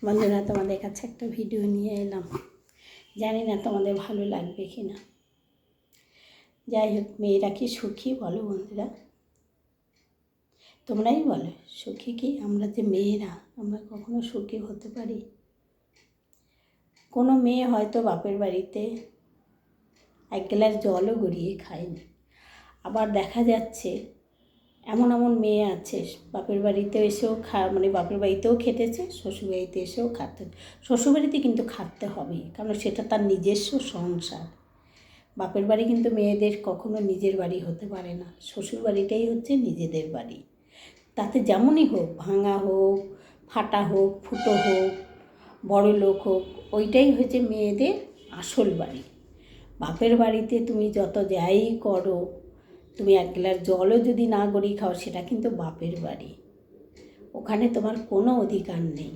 বন্ধুরা, তোমাদের কাছে একটা ভিডিও নিয়ে এলাম। জানি না তোমাদের ভালো লাগবে কি না। যাই হোক, মেয়েরা কি সুখী বলো বন্ধুরা? তোমরাই বলো, সুখী কি আমরা যে মেয়েরা, আমরা কখনো সুখী হতে পারি? কোনো মেয়ে হয়তো বাপের বাড়িতে এক গ্লাস জলও গড়িয়ে খায়নি। আবার দেখা যাচ্ছে এমন এমন মেয়ে আছে বাপের বাড়িতে এসেও বাপের বাড়িতেও খেটেছে, শ্বশুরবাড়িতে এসেও খাটতে। শ্বশুরবাড়িতে কিন্তু খাটতে হবেই, কারণ সেটা তার নিজস্ব সংসার। বাপের বাড়ি কিন্তু মেয়েদের কখনো নিজের বাড়ি হতে পারে না। শ্বশুর বাড়িটাই হচ্ছে নিজেদের বাড়ি। তাতে যেমনই হোক, ভাঙা হোক, ফাটা হোক, ফুটো হোক, বড় লোক হোক, ওইটাই হচ্ছে মেয়েদের আসল বাড়ি। বাপের বাড়িতে তুমি যত যাই করো, তুমি এক গ্লাস জলও যদি না গড়িয়ে খাও, সেটা কিন্তু বাপের বাড়ি। ওখানে তোমার কোনো অধিকার নেই।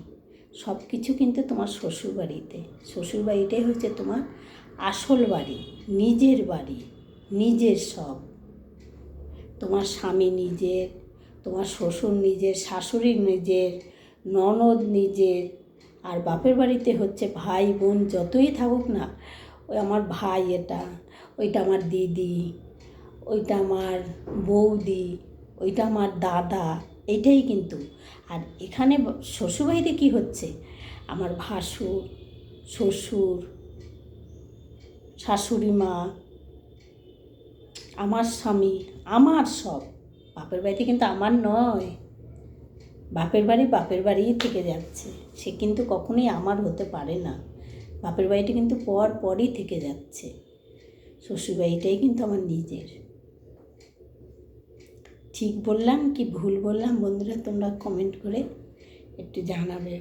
সব কিছু কিন্তু তোমার শ্বশুরবাড়িতে। শ্বশুরবাড়িটাই হচ্ছে তোমার আসল বাড়ি, নিজের বাড়ি, নিজের সব। তোমার স্বামী নিজের, তোমার শ্বশুর নিজের, শাশুড়ি নিজের, ননদ নিজের। আর বাপের বাড়িতে হচ্ছে ভাই বোন যতই থাকুক না, ওই আমার ভাই, ওইটা আমার দিদি, ওইটা আমার বৌদি, ওইটা আমার দাদা, এইটাই কিন্তু। আর এখানে শ্বশুরবাড়িতে কী হচ্ছে, আমার ভাসুর, শ্বশুর, শাশুড়ি মা, আমার স্বামী, আমার সব। বাপের বাড়িতে কিন্তু আমার নয়। বাপের বাড়িই থেকে যাচ্ছে, সে কিন্তু কখনোই আমার হতে পারে না। বাপের বাড়িটা কিন্তু পরই থেকে যাচ্ছে। শ্বশুরবাড়িটাই কিন্তু আমার নিজের। ঠিক বললাম কি ভুল বললাম বন্ধুরা, তোমরা কমেন্ট করে একটু জানাবে।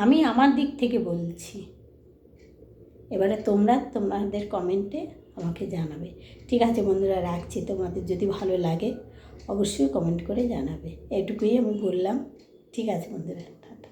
আমি আমার দিক থেকে বলছি, এবারে তোমাদের কমেন্টে আমাকে জানাবে। ঠিক আছে বন্ধুরা, রাখছি। তোমাদের যদি ভালো লাগে অবশ্যই কমেন্ট করে জানাবে। এটুকুই আমি বললাম। ঠিক আছে বন্ধুরা, টাটা।